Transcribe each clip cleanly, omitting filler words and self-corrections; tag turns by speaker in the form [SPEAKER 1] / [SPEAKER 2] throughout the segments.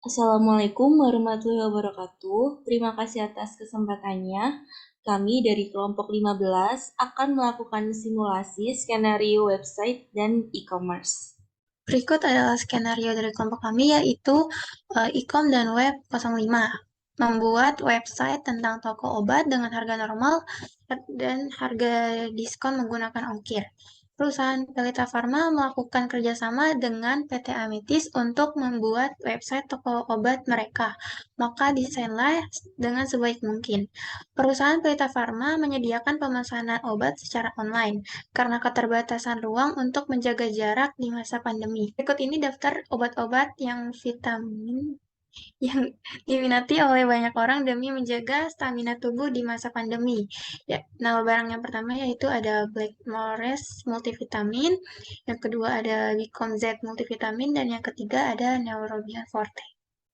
[SPEAKER 1] Assalamualaikum warahmatullahi wabarakatuh. Terima kasih atas kesempatannya. Kami dari kelompok 15 akan melakukan simulasi skenario website dan e-commerce.
[SPEAKER 2] Berikut adalah skenario dari kelompok kami, yaitu e-com dan web 05. Membuat website tentang toko obat dengan harga normal dan harga diskon menggunakan ongkir. Perusahaan Pelita Farma melakukan kerjasama dengan PT Amitis untuk membuat website toko obat mereka. Maka desainlah dengan sebaik mungkin. Perusahaan Pelita Farma menyediakan pemesanan obat secara online karena keterbatasan ruang untuk menjaga jarak di masa pandemi. Berikut ini daftar obat-obat yang vitamin yang diminati oleh banyak orang demi menjaga stamina tubuh di masa pandemi. Ya, nama barang yang pertama yaitu ada Blackmores multivitamin, yang kedua ada Wicom Z multivitamin, dan yang ketiga ada Neurobion Forte.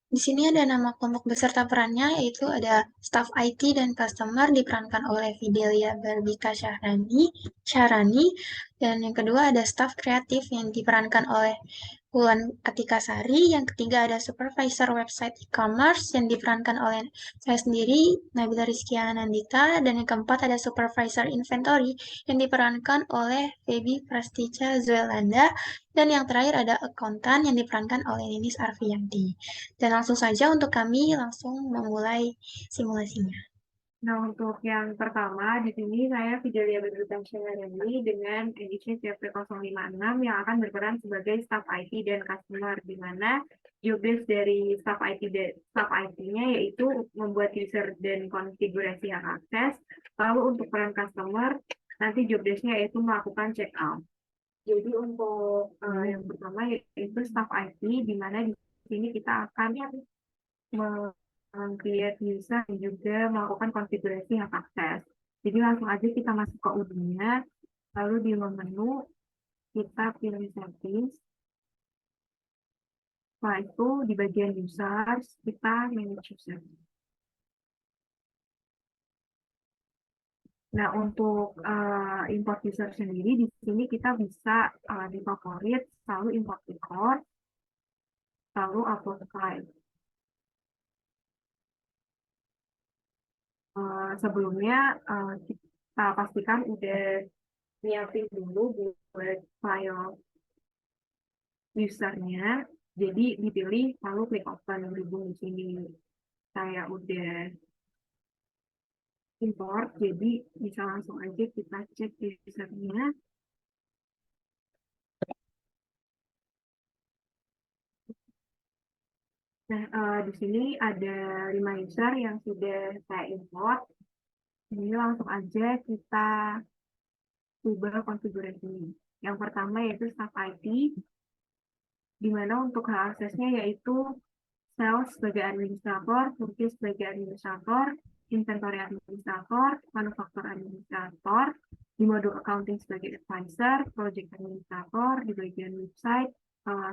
[SPEAKER 2] Di sini ada nama kelompok beserta perannya, yaitu ada staf IT dan customer diperankan oleh Fidelia Barbika Syahrani, dan yang kedua ada staf kreatif yang diperankan oleh Wulan Atika Sari, yang ketiga ada supervisor website e-commerce yang diperankan oleh saya sendiri, Nabila Rizkyana Nandita, dan yang keempat ada supervisor inventory yang diperankan oleh Baby Prastica Zuelanda, dan yang terakhir ada akuntan yang diperankan oleh Ninis Arfianti. Dan langsung saja untuk kami langsung memulai simulasinya.
[SPEAKER 3] Nah, untuk yang pertama, di sini saya Fidelia Bedrutan Syahrani dengan edisi CP056 yang akan berperan sebagai staff IT dan customer, di mana job desk dari staff IT-nya yaitu membuat user dan konfigurasi hak akses. Lalu untuk peran customer, nanti job desk-nya yaitu melakukan check out. Jadi untuk yang pertama yaitu staff IT, di mana di sini kita akan create user dan juga melakukan konfigurasi hak akses. Jadi langsung aja kita masuk ke UDI-nya, lalu di menu kita pilih settings. Setelah itu di bagian users kita manage user. Nah, untuk import user sendiri di sini kita bisa di favorit selalu import record, lalu upload file. Sebelumnya kita pastikan udah nyiapin dulu buat file usernya, jadi dipilih lalu klik open. Berhubung di sini saya udah import, jadi bisa langsung aja kita cek usernya. Nah, di sini ada 5 user yang sudah saya import. Ini langsung aja kita ubah konfigurasinya. Yang pertama yaitu staff IT, di mana untuk hak aksesnya yaitu sales sebagai administrator, purchase sebagai administrator, inventory administrator, manufaktur administrator, di modul accounting sebagai advisor, project administrator, di bagian website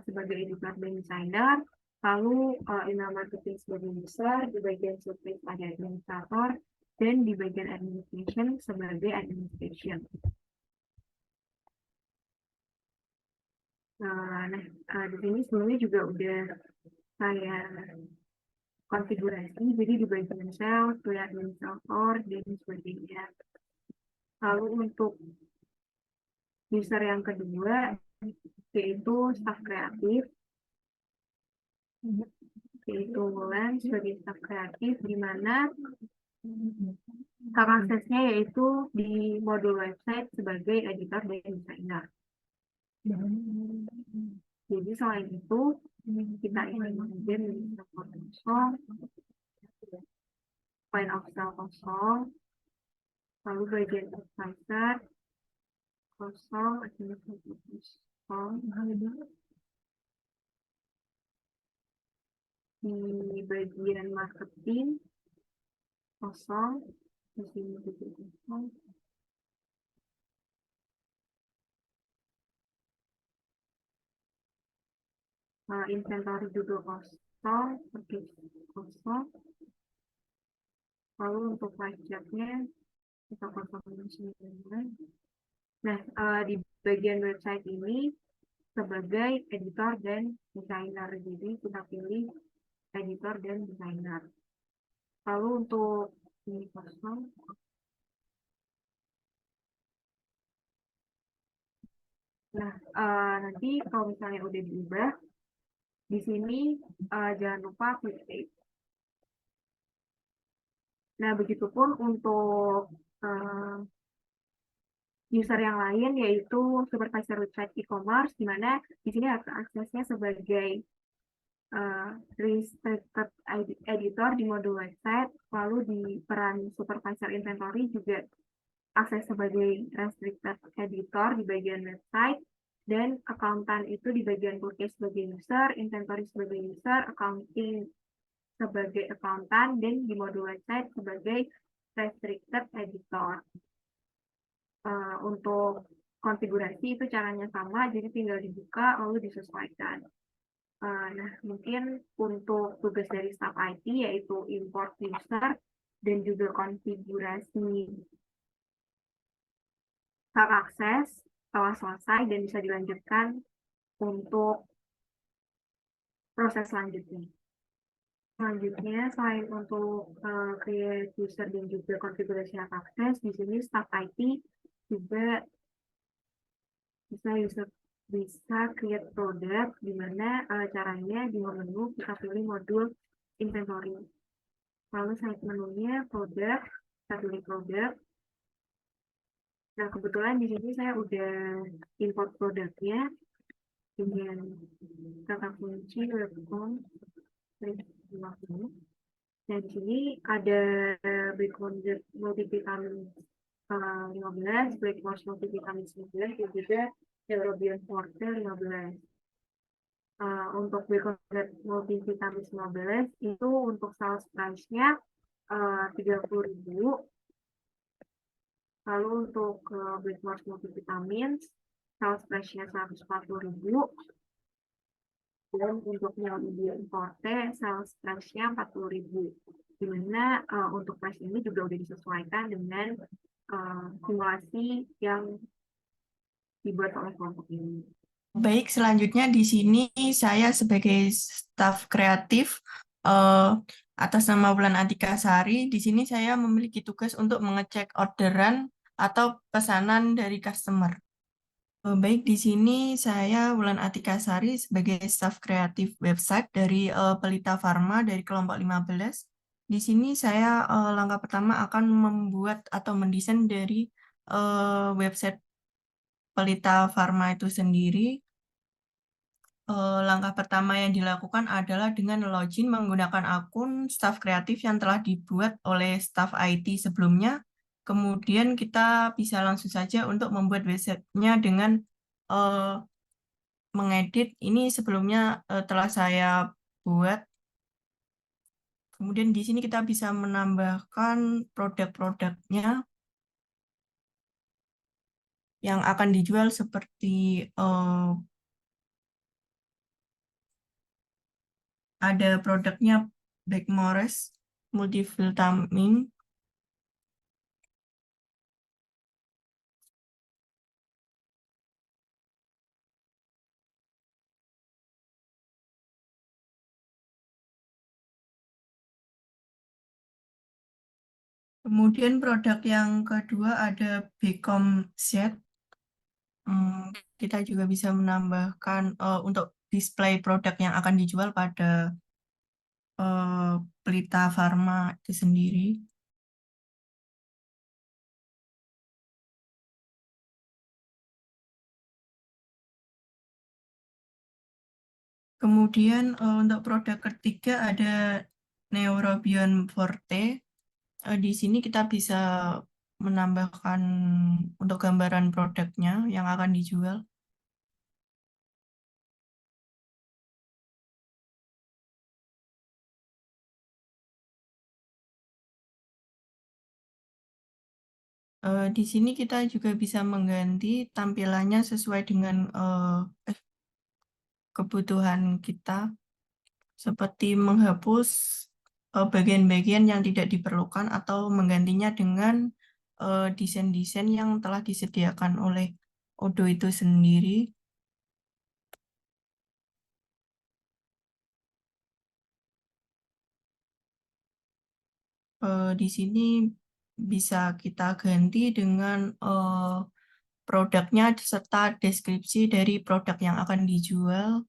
[SPEAKER 3] sebagai editor dan designer, lalu email marketing sebagai user, di bagian service sebagai administrator, dan di bagian administration sebagai administration. Nah, di sini sebelumnya juga udah saya konfigurasi, jadi di bagian sales, di administrator, dan sebagainya. Lalu untuk user yang kedua, yaitu staff kreatif, yaitu Wulan sebagai staff kreatif, di mana hak aksesnya yaitu di modul website sebagai editor dan designer. Jadi selain itu, kita ingin mengajar di kosong, point of sale kosong, lalu bagian advisor kosong, administratif kosong, di bagian marketing kosong, di sini juga kosong. Inventory juga kosong, seperti kosong. Lalu untuk pajaknya kita kosongin semua. Nah, di bagian website ini sebagai editor dan designer, jadi kita pilih editor, dan desainer. Lalu untuk ini kosong. Nah, nanti kalau misalnya udah diubah, di sini jangan lupa quick save. Nah, begitupun untuk user yang lain, yaitu supervisor website e-commerce, di mana di sini aksesnya sebagai restricted editor di modul website, lalu di peran supervisor inventory juga akses sebagai restricted editor di bagian website, dan akuntan itu di bagian purchase sebagai user, inventory sebagai user, accounting sebagai akuntan, dan di modul website sebagai restricted editor. Untuk konfigurasi itu caranya sama, jadi tinggal dibuka lalu disesuaikan. Nah, mungkin untuk tugas dari staff IT yaitu import user dan juga konfigurasi hak akses telah selesai dan bisa dilanjutkan untuk proses selanjutnya. Selanjutnya, selain untuk create user dan juga konfigurasi hak akses, di sini staff IT juga bisa create product, di mana caranya di menu kita pilih modul inventory. Lalu side menunya produk, kita pilih produk. Nah, kebetulan di sini saya udah import produknya dengan kata kunci webcom. Nah, di sini ada Blackmores multivitamin 15, Blackmores multivitamin 19, dan juga Neurobion Forte 15. Untuk Blackmores multivitamin 19 itu untuk sales price-nya 30.000. Lalu untuk Blackmores multivitamin sales price-nya 140.000. Dan untuk Neurobion Forte sales price-nya 40.000. Dimana untuk price ini juga udah disesuaikan dengan simulasi yang dibuat oleh kelompok ini.
[SPEAKER 4] Baik, selanjutnya di sini saya sebagai staf kreatif atas nama Wulan Atika Sari, di sini saya memiliki tugas untuk mengecek orderan atau pesanan dari customer. Baik, di sini saya Wulan Atika Sari sebagai staf kreatif website dari Pelita Pharma dari kelompok 15. Di sini saya langkah pertama akan membuat atau mendesain dari website Pelita Pharma itu sendiri. Langkah pertama yang dilakukan adalah dengan login menggunakan akun staf kreatif yang telah dibuat oleh staf IT sebelumnya. Kemudian kita bisa langsung saja untuk membuat website-nya dengan mengedit. Ini sebelumnya telah saya buat. Kemudian di sini kita bisa menambahkan produk-produknya yang akan dijual seperti ada produknya Blackmores multivitamin. Kemudian produk yang kedua ada Becom Set. Kita juga bisa menambahkan untuk display produk yang akan dijual pada Pelita Pharma itu sendiri. Kemudian untuk produk ketiga ada Neurobion Forte. Di sini kita bisa menambahkan untuk gambaran produknya yang akan dijual. Di sini kita juga bisa mengganti tampilannya sesuai dengan kebutuhan kita, seperti menghapus bagian-bagian yang tidak diperlukan atau menggantinya dengan desain-desain yang telah disediakan oleh Odoo itu sendiri. Di sini bisa kita ganti dengan produknya serta deskripsi dari produk yang akan dijual.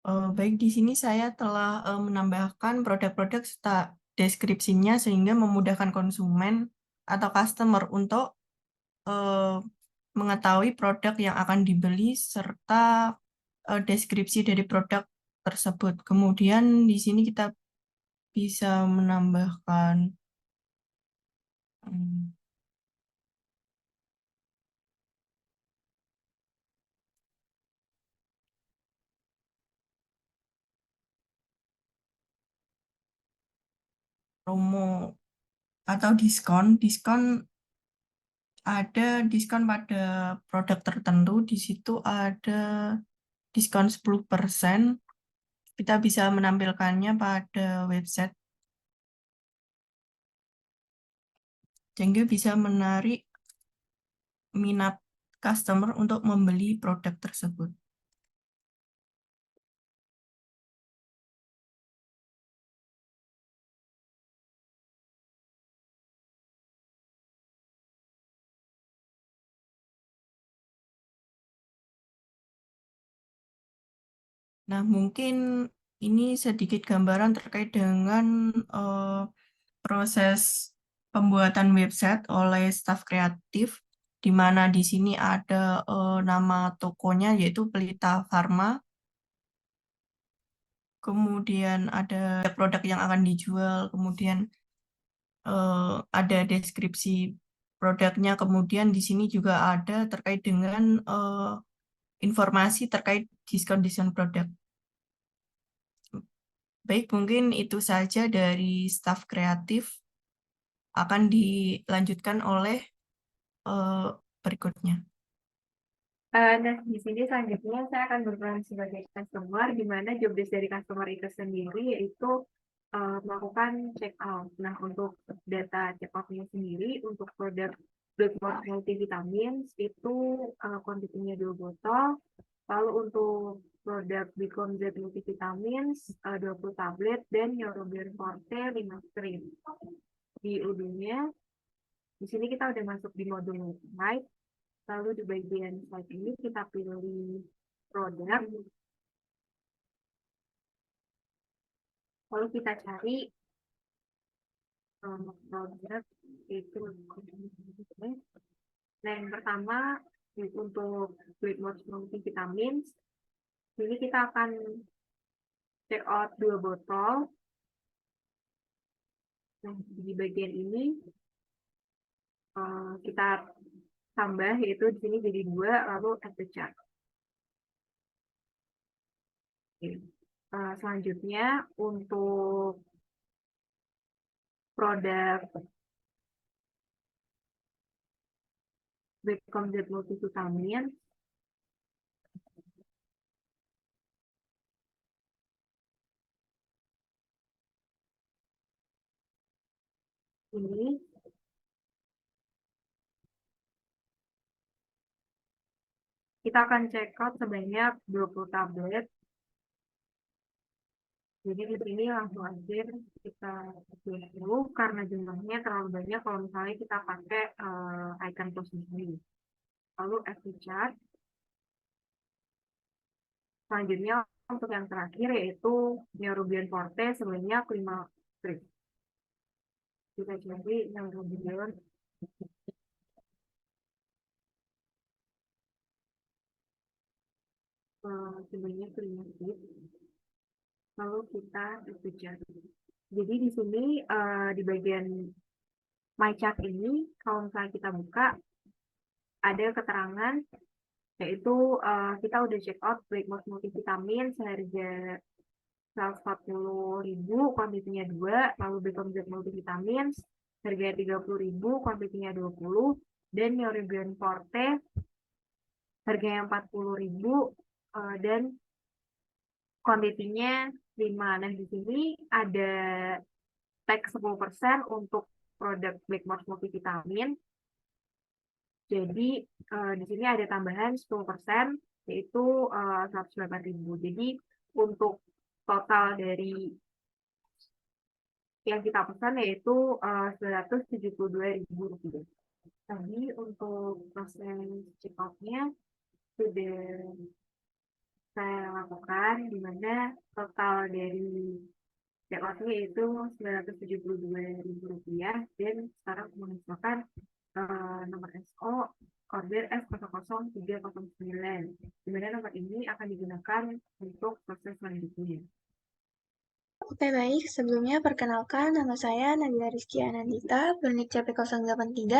[SPEAKER 4] Baik, di sini saya telah menambahkan produk-produk serta deskripsinya sehingga memudahkan konsumen atau customer untuk mengetahui produk yang akan dibeli serta deskripsi dari produk tersebut. Kemudian di sini kita bisa menambahkan promo atau diskon. Ada diskon pada produk tertentu. Di situ ada diskon 10%. Kita bisa menampilkannya pada website sehingga bisa menarik minat customer untuk membeli produk tersebut. Nah, mungkin ini sedikit gambaran terkait dengan proses pembuatan website oleh staf kreatif, di mana di sini ada nama tokonya yaitu Pelita Pharma. Kemudian ada produk yang akan dijual, kemudian ada deskripsi produknya, kemudian di sini juga ada terkait dengan informasi terkait diskon-diskon produk. Baik, mungkin itu saja dari staf kreatif. Akan dilanjutkan oleh berikutnya.
[SPEAKER 3] Nah, di sini selanjutnya saya akan berperan sebagai customer, di mana job desk dari customer itu sendiri yaitu melakukan check out. Nah, untuk data check out-nya sendiri, untuk produk Bloodmore multivitamin itu kuantitinya 2 botol. Lalu untuk produk Bicom Z multivitamin 20 tablet dan Neurobion Forte 5 strip. Di ujungnya, di sini kita udah masuk di modul website. Lalu di bagian slide ini kita pilih produk. Lalu kita cari produk itu. Nah, yang pertama untuk Blackmores multivitamin, ini kita akan check out 2 botol. Nah, di bagian ini kita tambah, yaitu di sini jadi 2, lalu add the chart. Selanjutnya untuk produk Beckham Z multivitamin ini kita akan check out sebanyak 20 tablet. Jadi di sini langsung aja kita dulu karena jumlahnya terlalu banyak kalau misalnya kita pakai icon posisi. Lalu FT chart. Selanjutnya untuk yang terakhir yaitu Neurobion Forte sebanyak 5 strip. Kita cari Neurobion sebanyak 5 strip. Lalu kita FT chart. Jadi di sini di bagian My Chart ini, kalau misalnya kita buka, ada keterangan yaitu kita udah check out Blackmores multivitamin seharga 140.000, kuantitinya 2, lalu BecomZ multivitamin harga 30.000, kuantitinya 20, dan Neurobion Forte harganya 40.000 dan kuantitinya 5. Nah, di sini ada tax 10% untuk produk Blackmores multivitamin. Jadi di sini ada tambahan 10% yaitu 108.000. Jadi untuk total dari yang kita pesan yaitu 972.000 rupiah. Tadi untuk proses check out-nya sudah saya lakukan, di mana total dari check out-nya yaitu 972.000 rupiah, dan sekarang mengusahakan nomor SO order F00309, di mana nomor ini akan digunakan untuk proses selanjutnya.
[SPEAKER 2] Oke, baik. Sebelumnya, perkenalkan, nama saya Nabila Rizky Anandita, bernik CP083.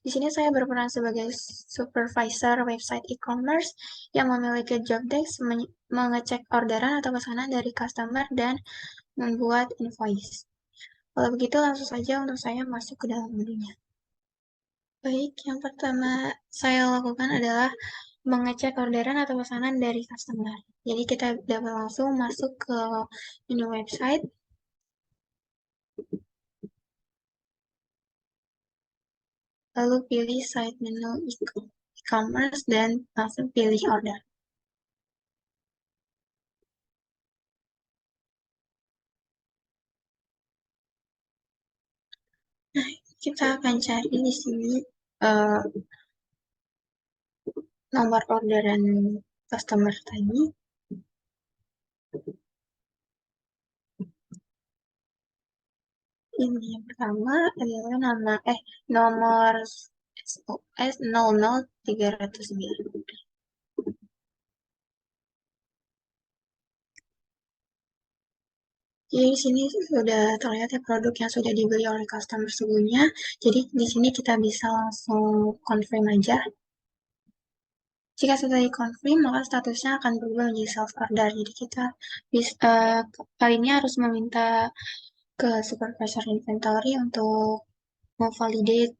[SPEAKER 2] Di sini saya berperan sebagai supervisor website e-commerce yang memiliki job desk mengecek orderan atau pesanan dari customer dan membuat invoice. Kalau begitu, langsung saja untuk saya masuk ke dalam modunya. Baik, yang pertama saya lakukan adalah mengecek orderan atau pesanan dari customer. Jadi kita dapat langsung masuk ke menu website. Lalu pilih side menu e-commerce dan langsung pilih order. Nah, kita akan cari di sini nomor orderan customer tadi. Ini yang pertama adalah nomor SOS 00309. Jadi di sini sudah terlihat ya produk yang sudah dibeli oleh customer sebelumnya. Jadi di sini kita bisa langsung confirm aja. Jika sudah di-confirm, maka statusnya akan berubah menjadi self-order. Jadi kita kali ini harus meminta ke supervisor inventory untuk memvalidate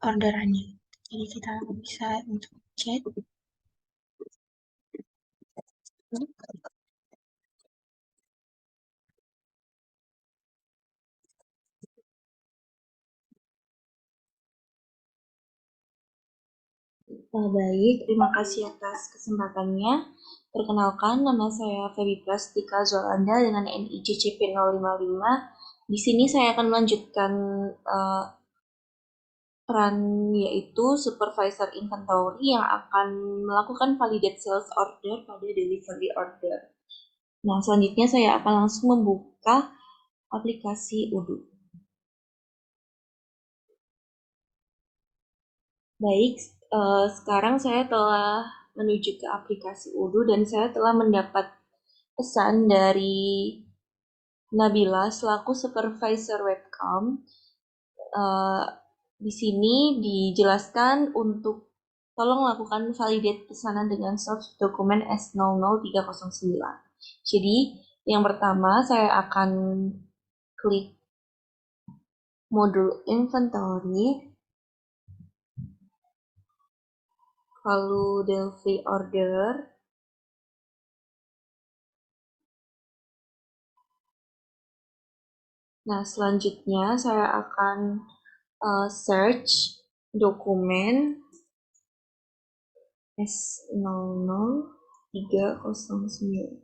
[SPEAKER 2] orderannya. Jadi kita bisa untuk chat.
[SPEAKER 1] Baik, terima kasih atas kesempatannya. Perkenalkan, nama saya Feby Plastika Zolanda dengan NIC CP055. Di sini saya akan melanjutkan peran yaitu supervisor inventory yang akan melakukan validate sales order pada delivery order. Nah, selanjutnya saya akan langsung membuka aplikasi Odoo. Baik, sekarang saya telah menuju ke aplikasi Odoo dan saya telah mendapat pesan dari Nabila selaku supervisor webcam. Di sini dijelaskan untuk tolong lakukan validate pesanan dengan source dokumen S00309. Jadi, yang pertama saya akan klik modul inventory, lalu delivery order, nah selanjutnya saya akan search dokumen S00309.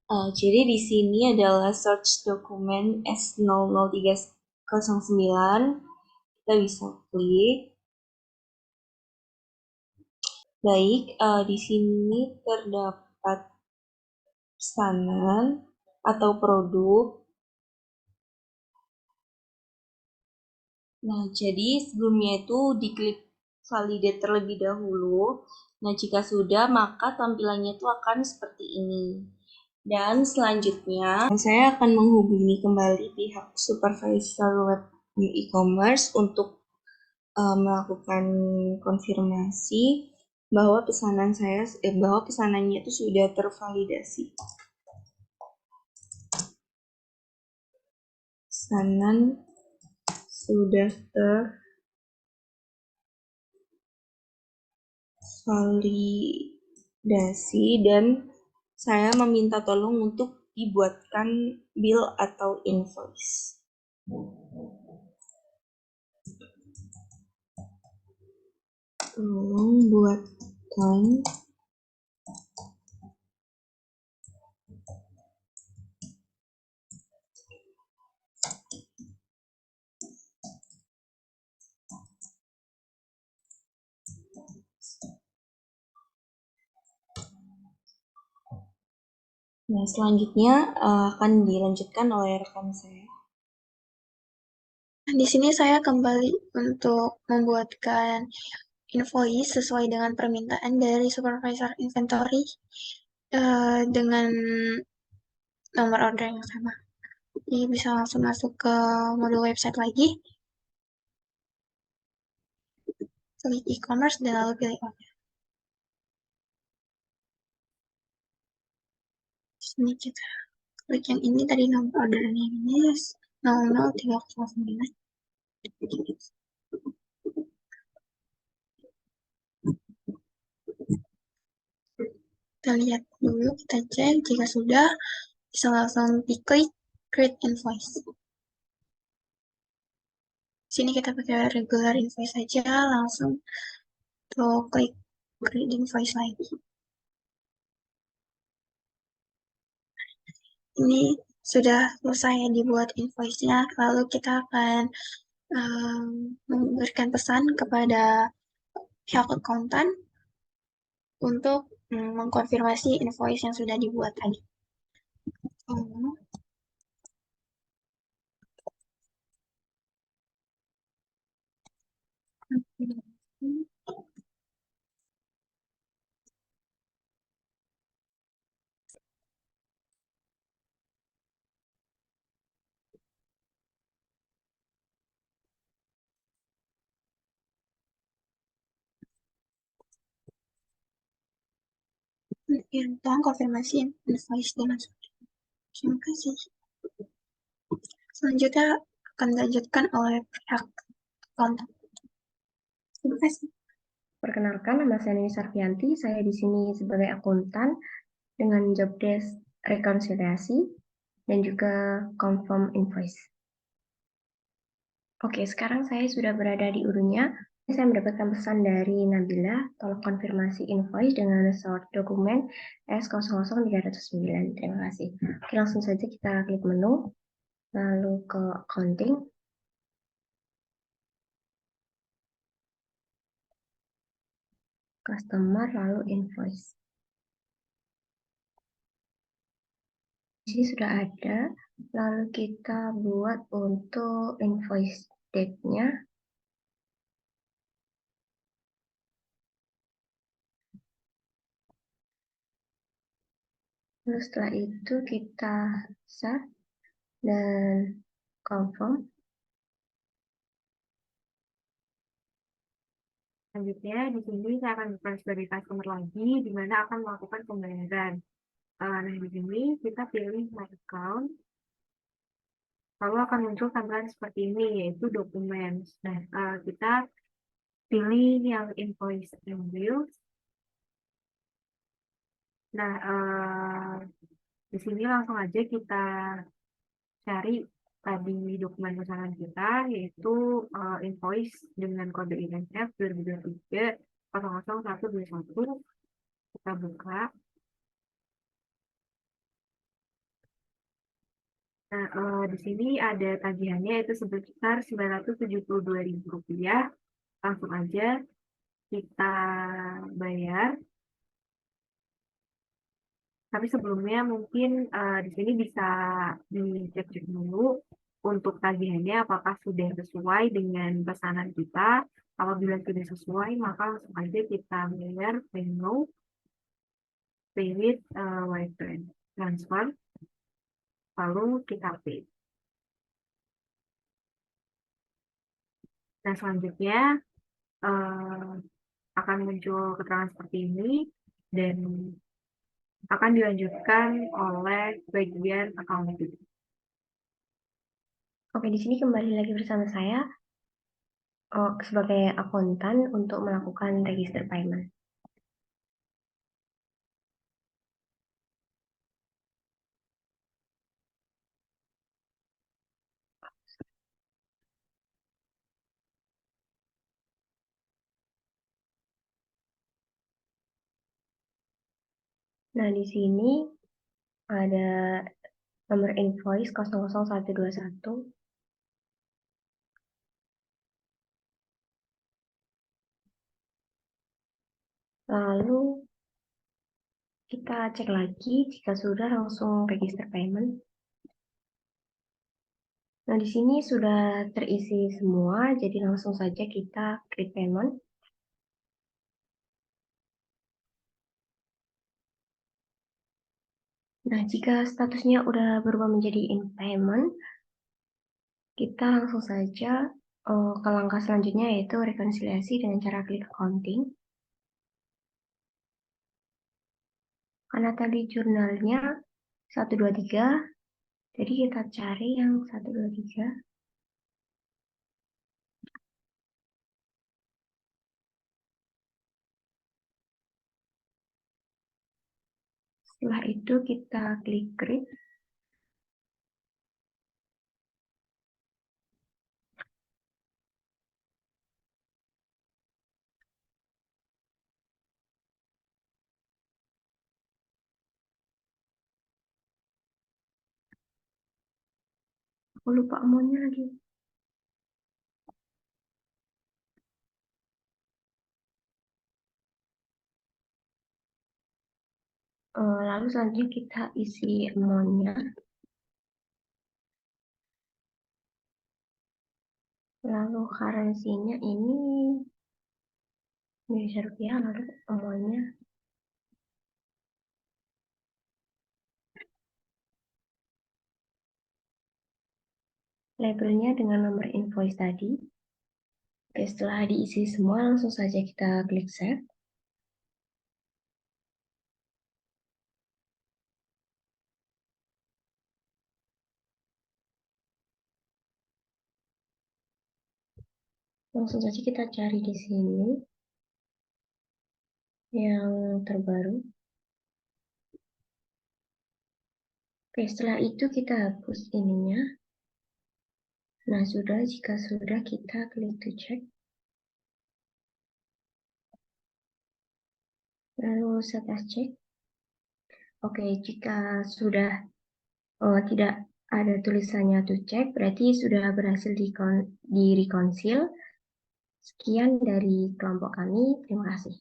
[SPEAKER 1] Jadi di sini adalah search dokumen S00309. Kita bisa klik. Baik, di sini terdapat pesanan atau produk. Nah, jadi sebelumnya itu diklik validate terlebih dahulu. Nah, jika sudah, maka tampilannya itu akan seperti ini. Dan selanjutnya, saya akan menghubungi kembali pihak supervisor web e-commerce untuk melakukan konfirmasi bahwa pesanannya itu sudah tervalidasi. Pesanan sudah tervalidasi dan saya meminta tolong untuk dibuatkan bill atau invoice. Tolong buatkan Nah, selanjutnya akan dilanjutkan oleh rekan saya.
[SPEAKER 2] Di sini saya kembali untuk membuatkan invoice sesuai dengan permintaan dari supervisor inventory dengan nomor order yang sama. Jadi bisa langsung masuk ke modul website lagi, klik e-commerce dan lalu pilih order. Di sini kita klik yang ini tadi nomor ordernya ini 00309. Kita lihat dulu, kita cek jika sudah bisa langsung diklik create invoice. Sini kita pakai regular invoice saja, langsung tuh klik create invoice lagi. Ini sudah selesai dibuat invoice-nya, lalu kita akan memberikan pesan kepada pihak akuntan untuk mengkonfirmasi invoice yang sudah dibuat tadi. Tolong konfirmasi invoice dengan terima kasih. Selanjutnya akan dilanjutkan oleh pihak kontak. Terima kasih.
[SPEAKER 5] Perkenalkan, nama saya Nini Sarfianti. Saya di sini sebagai akuntan dengan job desk rekonsiliasi dan juga confirm invoice. Oke, sekarang saya sudah berada di Urunya. Saya mendapatkan pesan dari Nabila, tolong konfirmasi invoice dengan sort dokumen S00309. Terima kasih. Oke, langsung saja kita klik menu, lalu ke accounting. Customer, lalu invoice. Di sini sudah ada, lalu kita buat untuk invoice date-nya. Lalu setelah itu kita save dan confirm.
[SPEAKER 3] Selanjutnya, di sini saya akan berperan sebagai customer lagi, di mana akan melakukan pembayaran. Nah, di sini kita pilih My Account, lalu akan muncul tampilan seperti ini, yaitu dokumen. Nah, kita pilih yang invoice and bills. Nah, di sini langsung aja kita cari tadi dokumen pesanan kita, yaitu invoice dengan kode INF 2023 00121. Kita buka. Nah, di sini ada tagihannya, yaitu sebesar Rp972.000. Langsung aja kita bayar. Tapi sebelumnya mungkin di sini bisa dicek dulu untuk tagihannya apakah sudah sesuai dengan pesanan kita. Apabila sudah sesuai, maka langsung aja kita bayar pay now, pay with wire transfer. transfer, lalu kita paste. Nah, selanjutnya akan muncul keterangan seperti ini dan akan dilanjutkan oleh bagian accounting.
[SPEAKER 5] Oke, di sini kembali lagi bersama saya sebagai akuntan untuk melakukan register payment. Nah, di sini ada nomor invoice 00121. Lalu kita cek lagi jika sudah langsung register payment. Nah, di sini sudah terisi semua, jadi langsung saja kita klik payment. Nah, jika statusnya udah berubah menjadi in payment, kita langsung saja ke langkah selanjutnya, yaitu rekonsiliasi dengan cara klik accounting. Karena tadi jurnalnya 123, jadi kita cari yang 123. Setelah itu kita klik create. Aku lupa amonnya lagi. Lalu selanjutnya kita isi amonnya. Lalu currency-nya ini Indonesia rupiah, lalu amonnya. Labelnya dengan nomor invoice tadi. Oke, setelah diisi semua, langsung saja kita klik save. Langsung saja kita cari di sini yang terbaru. Oke, setelah itu kita hapus ininya. Nah, jika sudah kita klik to check. Lalu status check. Oke, jika sudah tidak ada tulisannya to check, berarti sudah berhasil di reconsil. Sekian dari kelompok kami, terima kasih.